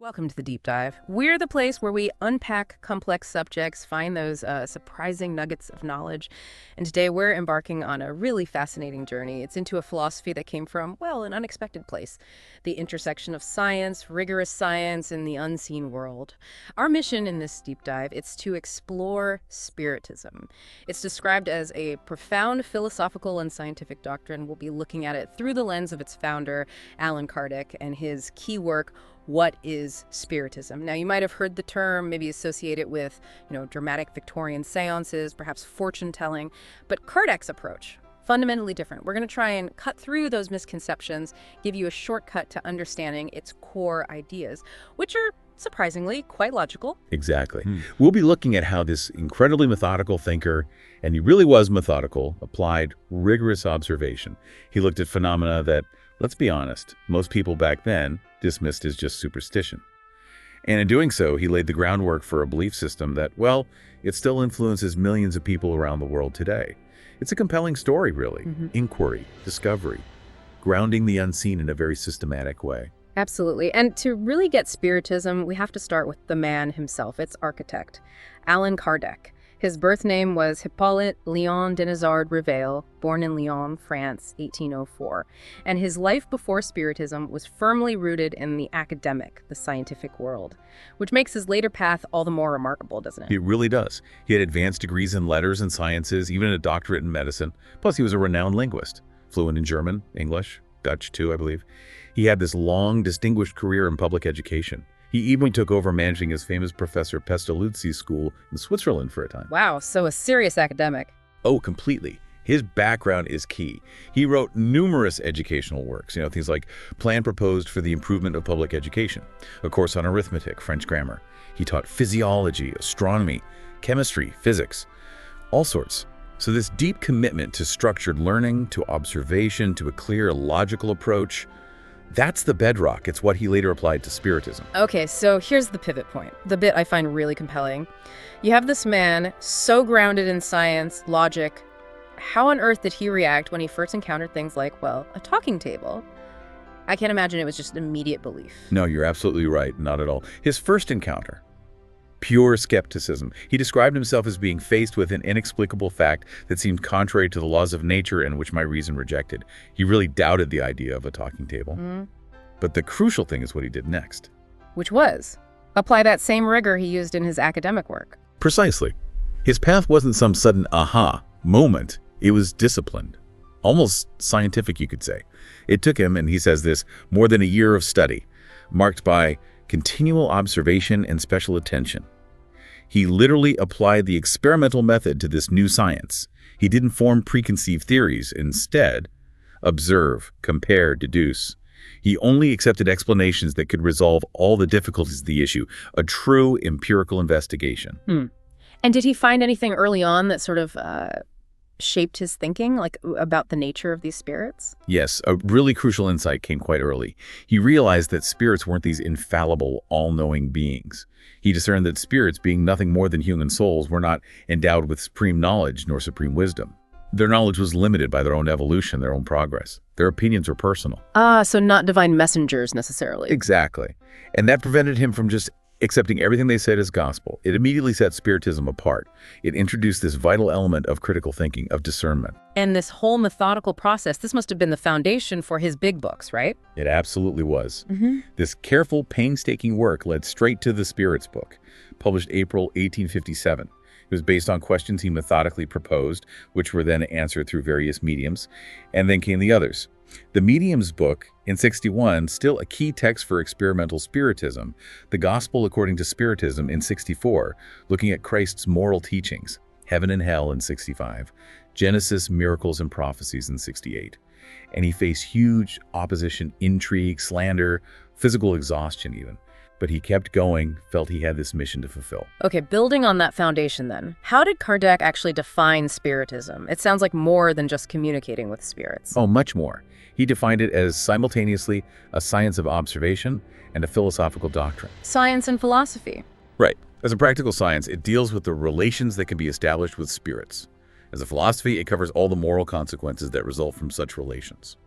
Welcome to the Deep Dive. We're the place where we unpack complex subjects, find those surprising nuggets of knowledge. And today we're embarking on a really fascinating journey. It's into a philosophy that came from, well, an unexpected place. The intersection of science, rigorous science, and the unseen world. Our mission in this deep dive is to explore Spiritism. It's described as a profound philosophical and scientific doctrine. We'll be looking at it through the lens of its founder, Allan Kardec, and his key work, What is Spiritism? Now, you might have heard the term, maybe associate it with, dramatic Victorian seances, perhaps fortune-telling, but Kardec's approach, fundamentally different. We're going to try and cut through those misconceptions, give you a shortcut to understanding its core ideas, which are surprisingly quite logical. Exactly. We'll be looking at how this incredibly methodical thinker, and he really was methodical, applied rigorous observation. He looked at phenomena that, let's be honest, most people back then dismissed as just superstition. And in doing so, he laid the groundwork for a belief system that, well, it still influences millions of people around the world today. It's a compelling story, really. Inquiry, discovery, grounding the unseen in a very systematic way. Absolutely. And to really get Spiritism, we have to start with the man himself, its architect, Allan Kardec. His birth name was Hippolyte Léon Denisard Reveil, born in Lyon, France, 1804. And his life before Spiritism was firmly rooted in the academic, the scientific world, which makes his later path all the more remarkable, doesn't it? It really does. He had advanced degrees in letters and sciences, even a doctorate in medicine. Plus, he was a renowned linguist, fluent in German, English, Dutch too, I believe. He had this long, distinguished career in public education. He even took over managing his famous Professor Pestalozzi's school in Switzerland for a time. Wow, so a serious academic. Oh, completely. His background is key. He wrote numerous educational works, things like Plan Proposed for the Improvement of Public Education, a course on arithmetic, French grammar. He taught physiology, astronomy, chemistry, physics, all sorts. So this deep commitment to structured learning, to observation, to a clear, logical approach, that's the bedrock. It's what he later applied to Spiritism. Okay, so here's the pivot point, the bit I find really compelling. You have this man so grounded in science, logic. How on earth did he react when he first encountered things like, well, a talking table? I can't imagine it was just immediate belief. No, you're absolutely right. Not at all. His first encounter, pure skepticism. He described himself as being faced with an inexplicable fact that seemed contrary to the laws of nature and which my reason rejected. He really doubted the idea of a talking table. But the crucial thing is what he did next. Which was apply that same rigor he used in his academic work. Precisely. His path wasn't some sudden aha moment. It was disciplined. Almost scientific, you could say. It took him, and he says this, more than a year of study, marked by continual observation and special attention. He literally applied the experimental method to this new science. He didn't form preconceived theories. Instead, observe, compare, deduce. He only accepted explanations that could resolve all the difficulties of the issue, a true empirical investigation. And did he find anything early on that sort of shaped his thinking, like about the nature of these spirits? Yes, a really crucial insight came quite early. He realized that spirits weren't these infallible, all-knowing beings. He discerned that spirits, being nothing more than human souls, were not endowed with supreme knowledge nor supreme wisdom. Their knowledge was limited by their own evolution, their own progress. Their opinions were personal. So not divine messengers necessarily. Exactly. And that prevented him from just accepting everything they said as gospel. It immediately set Spiritism apart. It introduced this vital element of critical thinking, of discernment. And this whole methodical process, this must have been the foundation for his big books, right? It absolutely was. This careful, painstaking work led straight to the Spirits book, published April 1857. It was based on questions he methodically proposed, which were then answered through various mediums. And then came the others. The Medium's book, in 61, still a key text for experimental Spiritism. The Gospel According to Spiritism, in 64, looking at Christ's moral teachings. Heaven and Hell, in 65. Genesis, Miracles, and Prophecies, in 68. And he faced huge opposition, intrigue, slander, physical exhaustion even. But he kept going, felt he had this mission to fulfill. Okay, building on that foundation then, how did Kardec actually define Spiritism? It sounds like more than just communicating with spirits. Oh, much more. He defined it as simultaneously a science of observation and a philosophical doctrine. Science and philosophy. Right. As a practical science, it deals with the relations that can be established with spirits. As a philosophy, it covers all the moral consequences that result from such relations.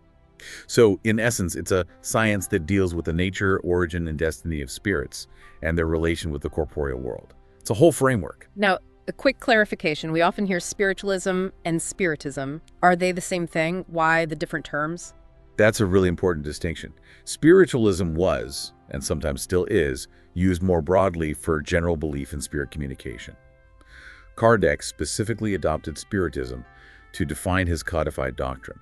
So, in essence, it's a science that deals with the nature, origin, and destiny of spirits and their relation with the corporeal world. It's a whole framework. Now, a quick clarification. We often hear spiritualism and spiritism. Are they the same thing? Why the different terms? That's a really important distinction. Spiritualism was, and sometimes still is, used more broadly for general belief in spirit communication. Kardec specifically adopted Spiritism to define his codified doctrine,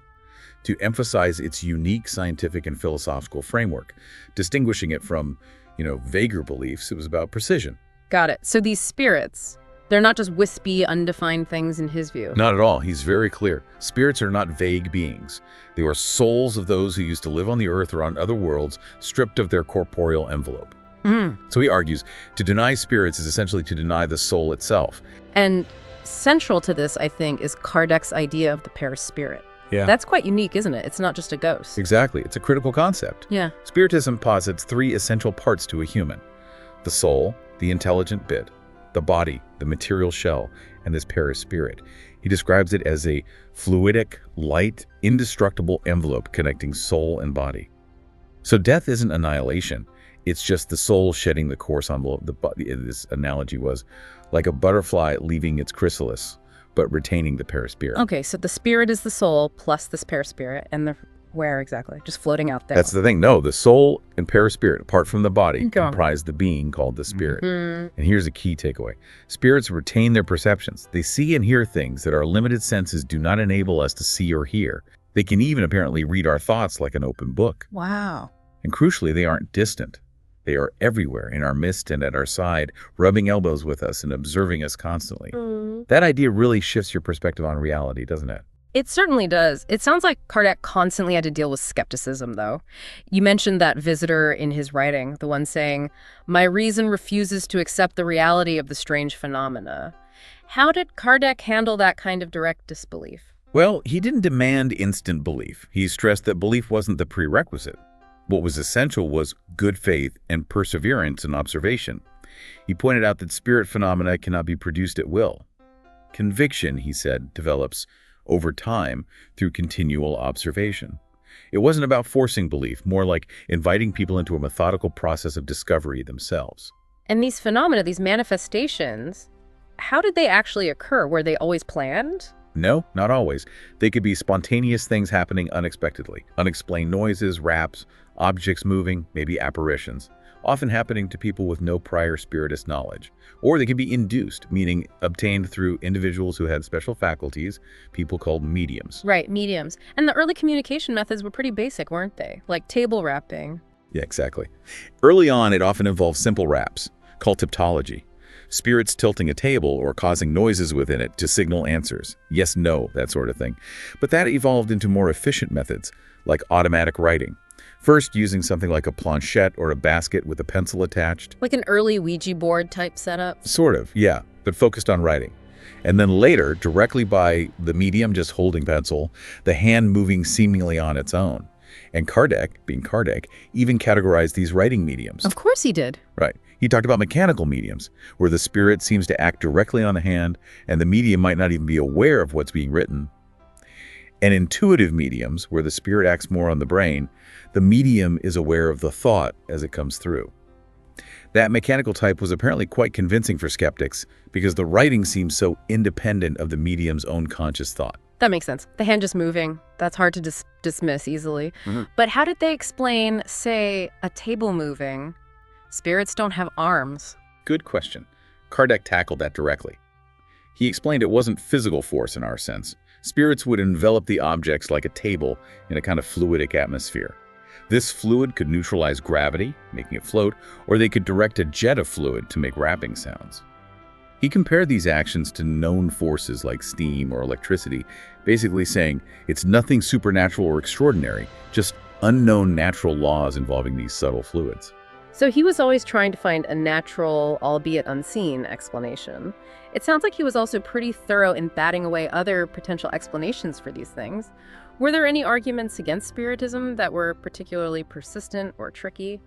to emphasize its unique scientific and philosophical framework, distinguishing it from, vaguer beliefs. It was about precision. Got it. So these spirits, they're not just wispy, undefined things in his view. Not at all. He's very clear. Spirits are not vague beings. They are souls of those who used to live on the earth or on other worlds, stripped of their corporeal envelope. So he argues, to deny spirits is essentially to deny the soul itself. And central to this, I think, is Kardec's idea of the paraspirit. Yeah. That's quite unique, isn't it? It's not just a ghost. Exactly. It's a critical concept. Yeah. Spiritism posits three essential parts to a human: the soul, the intelligent bit, the body, the material shell, and this paraspirit. He describes it as a fluidic, light, indestructible envelope connecting soul and body. So death isn't annihilation. It's just the soul shedding the coarse envelope. The body, this analogy was like a butterfly leaving its chrysalis, but retaining the paraspirit. Okay, so the spirit is the soul plus this paraspirit, and where exactly? Just floating out there. That's the thing. No, the soul and paraspirit, apart from the body, Go on. comprise the being called the spirit. And here's a key takeaway. Spirits retain their perceptions. They see and hear things that our limited senses do not enable us to see or hear. They can even apparently read our thoughts like an open book. Wow. And crucially, they aren't distant. They are everywhere, in our midst and at our side, rubbing elbows with us and observing us constantly. That idea really shifts your perspective on reality, doesn't it? It certainly does. It sounds like Kardec constantly had to deal with skepticism, though. You mentioned that visitor in his writing, the one saying, "My reason refuses to accept the reality of the strange phenomena." How did Kardec handle that kind of direct disbelief? Well, he didn't demand instant belief. He stressed that belief wasn't the prerequisite. What was essential was good faith and perseverance in observation. He pointed out that spirit phenomena cannot be produced at will. Conviction, he said, develops over time through continual observation. It wasn't about forcing belief, more like inviting people into a methodical process of discovery themselves. And these phenomena, these manifestations, how did they actually occur? Were they always planned? No, not always. They could be spontaneous things happening unexpectedly. Unexplained noises, raps, objects moving, maybe apparitions, often happening to people with no prior spiritist knowledge. Or they can be induced, meaning obtained through individuals who had special faculties, people called mediums. Right, mediums. And the early communication methods were pretty basic, weren't they? Like table rapping. Yeah, exactly. Early on, it often involved simple raps, called tiptology. Spirits tilting a table or causing noises within it to signal answers. Yes, no, that sort of thing. But that evolved into more efficient methods, like automatic writing. First, using something like a planchette or a basket with a pencil attached. Like an early Ouija board type setup? Sort of, yeah, but focused on writing. And then later, directly by the medium just holding pencil, the hand moving seemingly on its own. And Kardec, being Kardec, even categorized these writing mediums. Of course he did. Right. He talked about mechanical mediums, where the spirit seems to act directly on the hand, and the medium might not even be aware of what's being written. And intuitive mediums, where the spirit acts more on the brain, the medium is aware of the thought as it comes through. That mechanical type was apparently quite convincing for skeptics, because the writing seems so independent of the medium's own conscious thought. That makes sense. The hand just moving. That's hard to dismiss easily. But how did they explain, say, a table moving? Spirits don't have arms. Good question. Kardec tackled that directly. He explained it wasn't physical force in our sense. Spirits would envelop the objects like a table in a kind of fluidic atmosphere. This fluid could neutralize gravity, making it float, or they could direct a jet of fluid to make rapping sounds. He compared these actions to known forces like steam or electricity, basically saying it's nothing supernatural or extraordinary, just unknown natural laws involving these subtle fluids. So he was always trying to find a natural, albeit unseen, explanation. It sounds like he was also pretty thorough in batting away other potential explanations for these things. Were there any arguments against Spiritism that were particularly persistent or tricky?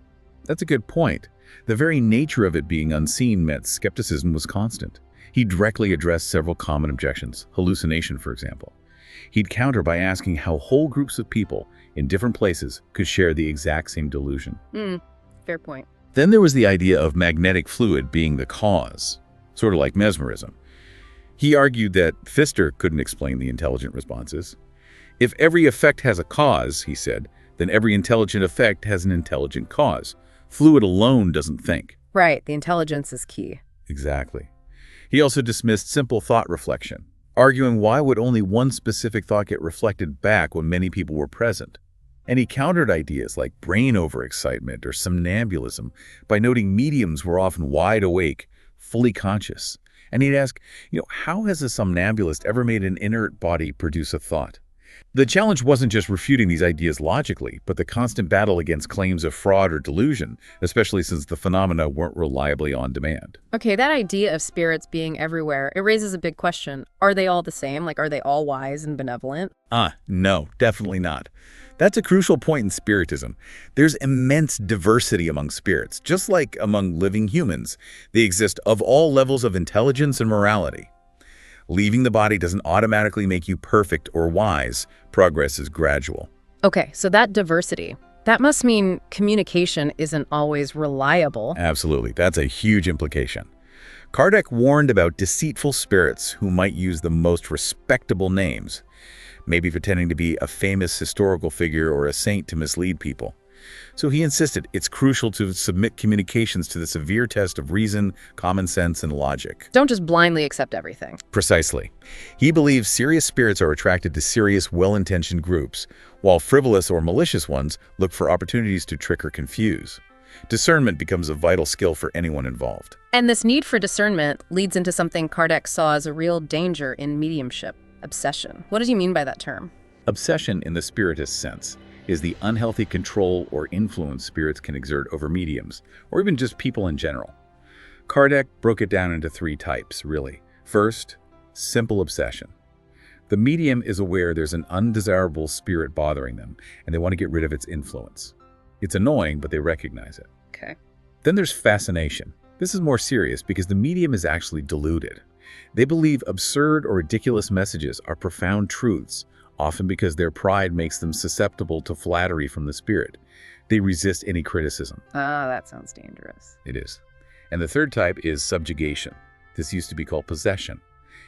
That's a good point. The very nature of it being unseen meant skepticism was constant. He directly addressed several common objections, hallucination, for example. He'd counter by asking how whole groups of people, in different places could share the exact same delusion. Fair point. Then there was the idea of magnetic fluid being the cause, sort of like mesmerism. He argued that Pfister couldn't explain the intelligent responses. If every effect has a cause, he said, then every intelligent effect has an intelligent cause. Fluid alone doesn't think. Right, the intelligence is key. Exactly. He also dismissed simple thought reflection, arguing why would only one specific thought get reflected back when many people were present? And he countered ideas like brain overexcitement or somnambulism by noting mediums were often wide awake, fully conscious. And he'd ask, how has a somnambulist ever made an inert body produce a thought? The challenge wasn't just refuting these ideas logically, but the constant battle against claims of fraud or delusion, especially since the phenomena weren't reliably on demand. Okay, that idea of spirits being everywhere, it raises a big question. Are they all the same? Like, are they all wise and benevolent? No, definitely not. That's a crucial point in Spiritism. There's immense diversity among spirits, just like among living humans. They exist of all levels of intelligence and morality. Leaving the body doesn't automatically make you perfect or wise. Progress is gradual. Okay, so that diversity, that must mean communication isn't always reliable. Absolutely. That's a huge implication. Kardec warned about deceitful spirits who might use the most respectable names, maybe pretending to be a famous historical figure or a saint to mislead people. So he insisted it's crucial to submit communications to the severe test of reason, common sense, and logic. Don't just blindly accept everything. Precisely. He believes serious spirits are attracted to serious, well-intentioned groups, while frivolous or malicious ones look for opportunities to trick or confuse. Discernment becomes a vital skill for anyone involved. And this need for discernment leads into something Kardec saw as a real danger in mediumship: obsession. What does he mean by that term? Obsession, in the Spiritist sense, is the unhealthy control or influence spirits can exert over mediums, or even just people in general. Kardec broke it down into 3 types, really. First, simple obsession. The medium is aware there's an undesirable spirit bothering them, and they want to get rid of its influence. It's annoying, but they recognize it. Okay. Then there's fascination. This is more serious because the medium is actually deluded. They believe absurd or ridiculous messages are profound truths, often because their pride makes them susceptible to flattery from the spirit. They resist any criticism. That sounds dangerous. It is. And the third type is subjugation. This used to be called possession.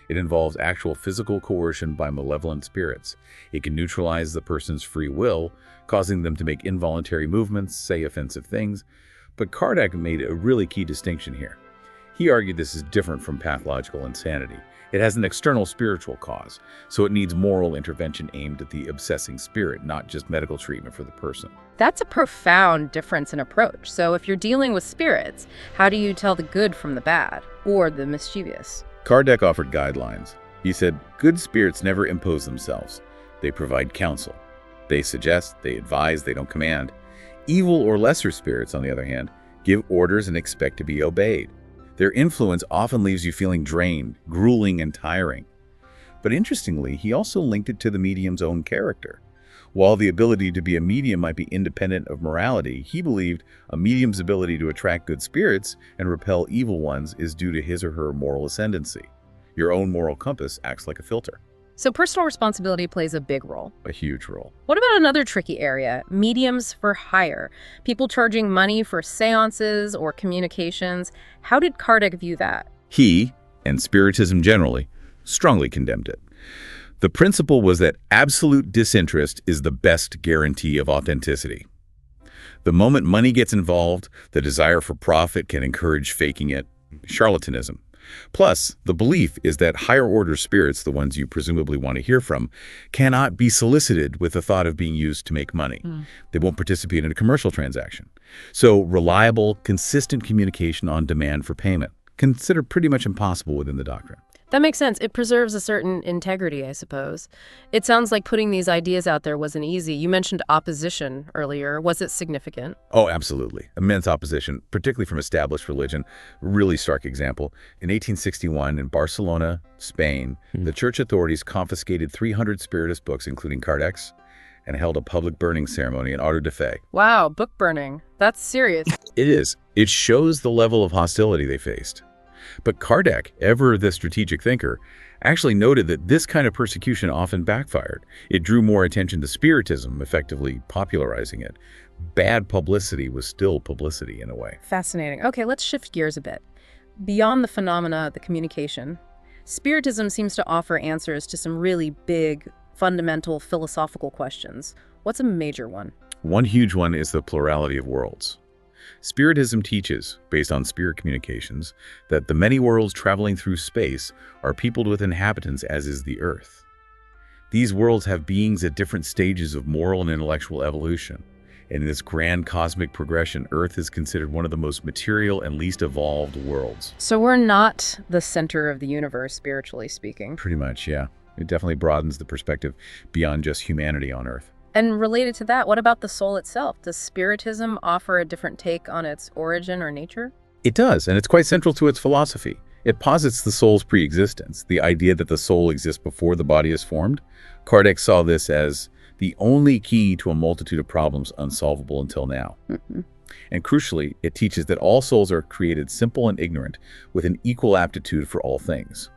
It involves actual physical coercion by malevolent spirits. It can neutralize the person's free will, causing them to make involuntary movements, say offensive things. But Kardec made a really key distinction here. He argued this is different from pathological insanity. It has an external spiritual cause, so it needs moral intervention aimed at the obsessing spirit, not just medical treatment for the person. That's a profound difference in approach. So if you're dealing with spirits, how do you tell the good from the bad, or the mischievous? Kardec offered guidelines. He said, good spirits never impose themselves. They provide counsel. They suggest, they advise, they don't command. Evil or lesser spirits, on the other hand, give orders and expect to be obeyed. Their influence often leaves you feeling drained, grueling, and tiring. But interestingly, he also linked it to the medium's own character. While the ability to be a medium might be independent of morality, he believed a medium's ability to attract good spirits and repel evil ones is due to his or her moral ascendancy. Your own moral compass acts like a filter. So personal responsibility plays a big role. A huge role. What about another tricky area? Mediums for hire. People charging money for seances or communications. How did Kardec view that? He, and Spiritism generally, strongly condemned it. The principle was that absolute disinterest is the best guarantee of authenticity. The moment money gets involved, the desire for profit can encourage faking it, charlatanism. Plus, the belief is that higher-order spirits, the ones you presumably want to hear from, cannot be solicited with the thought of being used to make money. They won't participate in a commercial transaction. So reliable, consistent communication on demand for payment, considered pretty much impossible within the doctrine. That makes sense. It preserves a certain integrity, I suppose. It sounds like putting these ideas out there wasn't easy. You mentioned opposition earlier. Was it significant? Oh, absolutely. Immense opposition, particularly from established religion. Really stark example. In 1861, in Barcelona, Spain, the church authorities confiscated 300 Spiritist books, including Kardec's, and held a public burning ceremony in auto de fe. Wow, book burning. That's serious. It is. It shows the level of hostility they faced. But Kardec, ever the strategic thinker, actually noted that this kind of persecution often backfired. It drew more attention to Spiritism, effectively popularizing it. Bad publicity was still publicity in a way. Fascinating. Okay, let's shift gears a bit. Beyond the phenomena, the communication, Spiritism seems to offer answers to some really big, fundamental philosophical questions. What's a major one? One huge one is the plurality of worlds. Spiritism teaches, based on spirit communications, that the many worlds traveling through space are peopled with inhabitants as is the Earth. These worlds have beings at different stages of moral and intellectual evolution. And in this grand cosmic progression, Earth is considered one of the most material and least evolved worlds. So we're not the center of the universe, spiritually speaking. Pretty much, yeah. It definitely broadens the perspective beyond just humanity on Earth. And related to that, what about the soul itself? Does Spiritism offer a different take on its origin or nature? It does, and it's quite central to its philosophy. It posits the soul's pre-existence, the idea that the soul exists before the body is formed. Kardec saw this as the only key to a multitude of problems unsolvable until now. And crucially, it teaches that all souls are created simple and ignorant, with an equal aptitude for all things.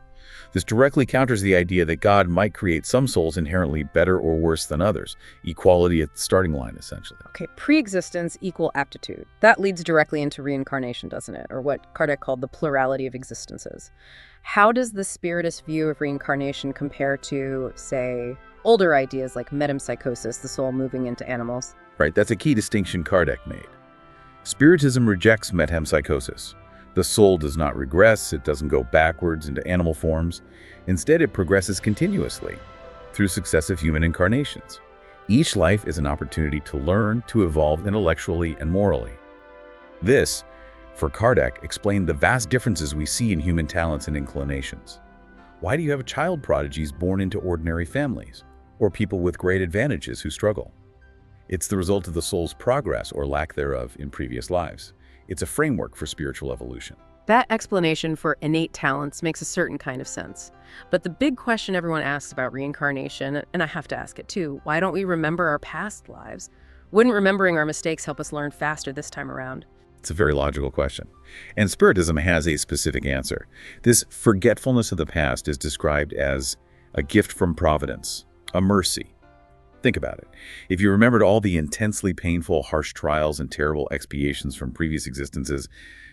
This directly counters the idea that God might create some souls inherently better or worse than others. Equality at the starting line, essentially. Okay, pre-existence, equal aptitude. That leads directly into reincarnation, doesn't it? Or what Kardec called the plurality of existences. How does the spiritist view of reincarnation compare to, say, older ideas like metempsychosis, the soul moving into animals? Right, that's a key distinction Kardec made. Spiritism rejects metempsychosis. The soul does not regress, it doesn't go backwards into animal forms. Instead, it progresses continuously through successive human incarnations. Each life is an opportunity to learn, to evolve intellectually and morally. This, for Kardec, explained the vast differences we see in human talents and inclinations. Why do you have child prodigies born into ordinary families, or people with great advantages who struggle? It's the result of the soul's progress, or lack thereof, in previous lives. It's a framework for spiritual evolution. That explanation for innate talents makes a certain kind of sense. But the big question everyone asks about reincarnation, and I have to ask it too, why don't we remember our past lives? Wouldn't remembering our mistakes help us learn faster this time around? It's a very logical question. And Spiritism has a specific answer. This forgetfulness of the past is described as a gift from Providence, a mercy. Think about it. If you remembered all the intensely painful, harsh trials and terrible expiations from previous existences,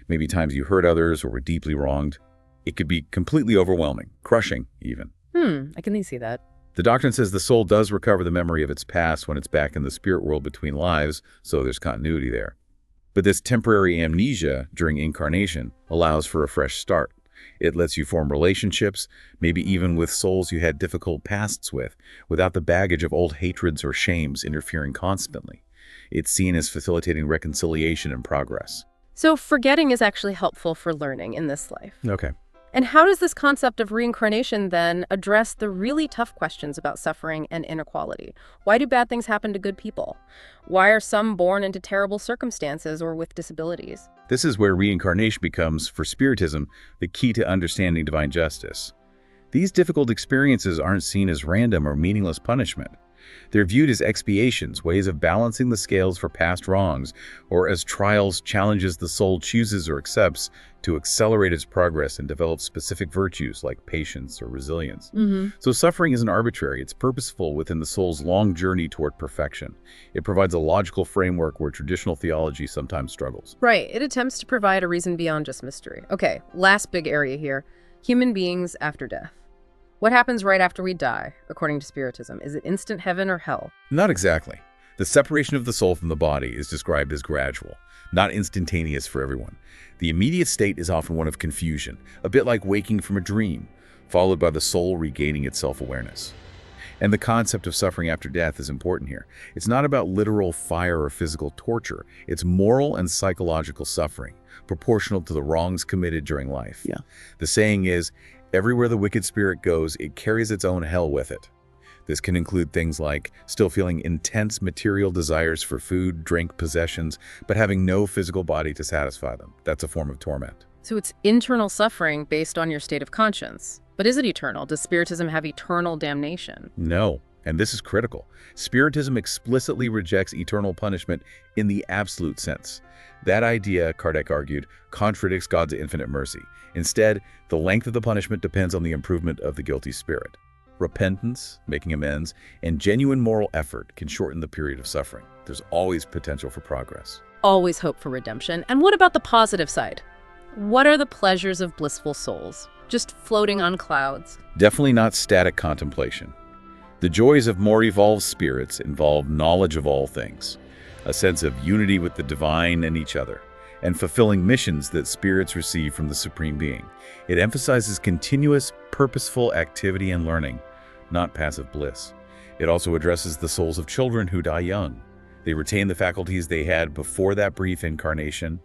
maybe times you hurt others or were deeply wronged, it could be completely overwhelming, crushing even. I can see that. The doctrine says the soul does recover the memory of its past when it's back in the spirit world between lives, so there's continuity there. But this temporary amnesia during incarnation allows for a fresh start. It lets you form relationships, maybe even with souls you had difficult pasts with, without the baggage of old hatreds or shames interfering constantly. It's seen as facilitating reconciliation and progress. So forgetting is actually helpful for learning in this life. Okay. And how does this concept of reincarnation then address the really tough questions about suffering and inequality? Why do bad things happen to good people? Why are some born into terrible circumstances or with disabilities? This is where reincarnation becomes, for Spiritism, the key to understanding divine justice. These difficult experiences aren't seen as random or meaningless punishment. They're viewed as expiations, ways of balancing the scales for past wrongs, or as trials, challenges the soul chooses or accepts to accelerate its progress and develop specific virtues like patience or resilience. So suffering isn't arbitrary, it's purposeful within the soul's long journey toward perfection. It provides a logical framework where traditional theology sometimes struggles. Right, it attempts to provide a reason beyond just mystery. Okay, last big area here, human beings after death. What happens right after we die, according to Spiritism? Is it instant heaven or hell? Not exactly. The separation of the soul from the body is described as gradual, not instantaneous for everyone. The immediate state is often one of confusion, a bit like waking from a dream, followed by the soul regaining its self-awareness. And the concept of suffering after death is important here. It's not about literal fire or physical torture. It's moral and psychological suffering, proportional to the wrongs committed during life. The saying is, everywhere the wicked spirit goes, it carries its own hell with it. This can include things like still feeling intense material desires for food, drink, possessions, but having no physical body to satisfy them. That's a form of torment. So it's internal suffering based on your state of conscience. But is it eternal? Does Spiritism have eternal damnation? No. And this is critical. Spiritism explicitly rejects eternal punishment in the absolute sense. That idea, Kardec argued, contradicts God's infinite mercy. Instead, the length of the punishment depends on the improvement of the guilty spirit. Repentance, making amends, and genuine moral effort can shorten the period of suffering. There's always potential for progress. Always hope for redemption. And what about the positive side? What are the pleasures of blissful souls? Just floating on clouds? Definitely not static contemplation. The joys of more evolved spirits involve knowledge of all things, a sense of unity with the divine and each other, and fulfilling missions that spirits receive from the Supreme Being. It emphasizes continuous, purposeful activity and learning, not passive bliss. It also addresses the souls of children who die young. They retain the faculties they had before that brief incarnation,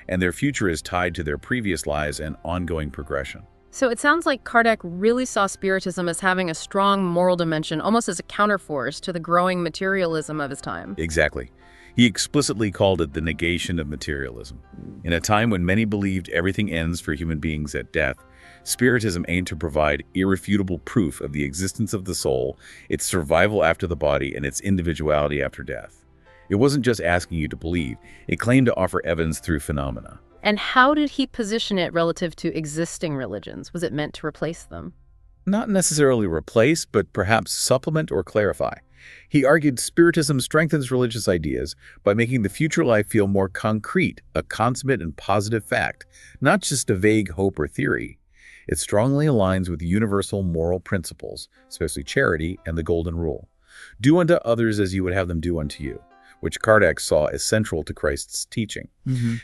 and their future is tied to their previous lives and ongoing progression. So it sounds like Kardec really saw Spiritism as having a strong moral dimension, almost as a counterforce to the growing materialism of his time. Exactly. He explicitly called it the negation of materialism. In a time when many believed everything ends for human beings at death, Spiritism aimed to provide irrefutable proof of the existence of the soul, its survival after the body, and its individuality after death. It wasn't just asking you to believe, it claimed to offer evidence through phenomena. And how did he position it relative to existing religions? Was it meant to replace them? Not necessarily replace, but perhaps supplement or clarify. He argued Spiritism strengthens religious ideas by making the future life feel more concrete, a consummate and positive fact, not just a vague hope or theory. It strongly aligns with universal moral principles, especially charity and the Golden Rule. Do unto others as you would have them do unto you, which Kardec saw as central to Christ's teaching.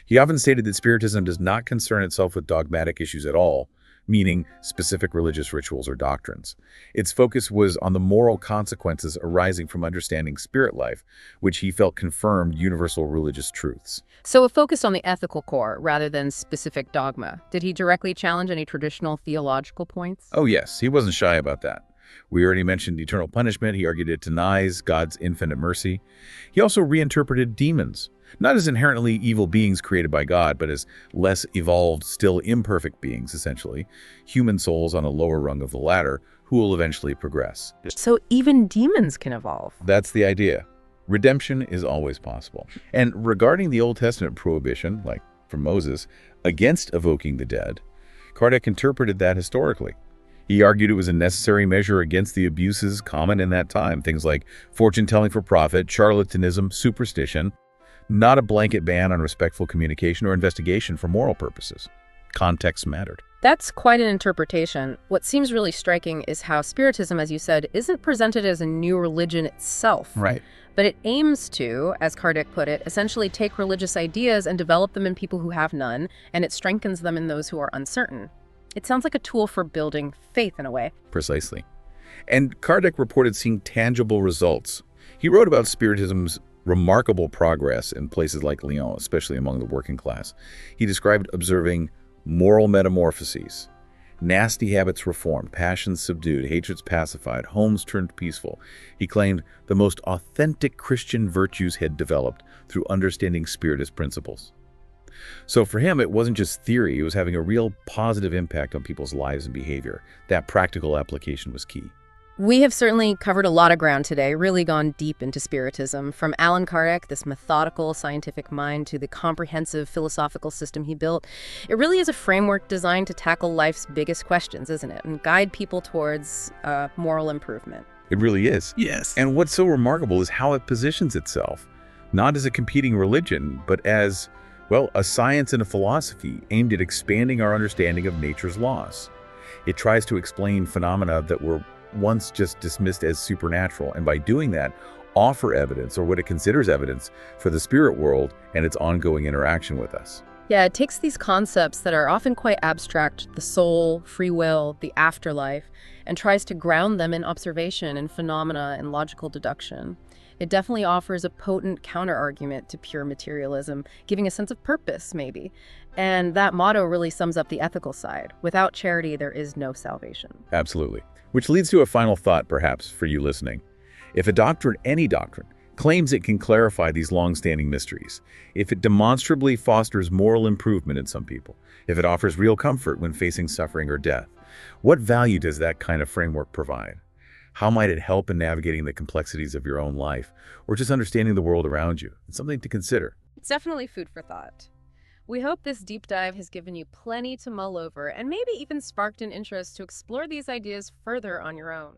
He often stated that Spiritism does not concern itself with dogmatic issues at all, meaning specific religious rituals or doctrines. Its focus was on the moral consequences arising from understanding spirit life, which he felt confirmed universal religious truths. So it focused on the ethical core rather than specific dogma. Did he directly challenge any traditional theological points? Oh yes, he wasn't shy about that. We already mentioned eternal punishment. He argued it denies God's infinite mercy. He also reinterpreted demons, not as inherently evil beings created by God, but as less evolved, still imperfect beings, essentially, human souls on a lower rung of the ladder who will eventually progress. So even demons can evolve. That's the idea. Redemption is always possible. And regarding the Old Testament prohibition, like from Moses, against evoking the dead, Kardec interpreted that historically. He argued it was a necessary measure against the abuses common in that time, things like fortune-telling for profit, charlatanism, superstition, not a blanket ban on respectful communication or investigation for moral purposes. Context mattered. That's quite an interpretation. What seems really striking is how Spiritism, as you said, isn't presented as a new religion itself. Right. But it aims to, as Kardec put it, essentially take religious ideas and develop them in people who have none, and it strengthens them in those who are uncertain. It sounds like a tool for building faith in a way. Precisely. And Kardec reported seeing tangible results. He wrote about Spiritism's remarkable progress in places like Lyon, especially among the working class. He described observing moral metamorphoses, nasty habits reformed, passions subdued, hatreds pacified, homes turned peaceful. He claimed the most authentic Christian virtues had developed through understanding Spiritist principles. So for him, it wasn't just theory, it was having a real positive impact on people's lives and behavior. That practical application was key. We have certainly covered a lot of ground today, really gone deep into Spiritism, from Allan Kardec, this methodical scientific mind, to the comprehensive philosophical system he built. It really is a framework designed to tackle life's biggest questions, isn't it? And guide people towards moral improvement. It really is. Yes. And what's so remarkable is how it positions itself, not as a competing religion, but as, well, a science and a philosophy aimed at expanding our understanding of nature's laws. It tries to explain phenomena that were once just dismissed as supernatural, and by doing that, offer evidence, or what it considers evidence, for the spirit world and its ongoing interaction with us. Yeah, it takes these concepts that are often quite abstract, the soul, free will, the afterlife, and tries to ground them in observation and phenomena and logical deduction. It definitely offers a potent counter-argument to pure materialism, giving a sense of purpose, maybe. And that motto really sums up the ethical side. Without charity, there is no salvation. Absolutely. Which leads to a final thought, perhaps, for you listening. If a doctrine, any doctrine, claims it can clarify these long-standing mysteries, if it demonstrably fosters moral improvement in some people, if it offers real comfort when facing suffering or death, what value does that kind of framework provide? How might it help in navigating the complexities of your own life, or just understanding the world around you? It's something to consider. It's definitely food for thought. We hope this deep dive has given you plenty to mull over and maybe even sparked an interest to explore these ideas further on your own.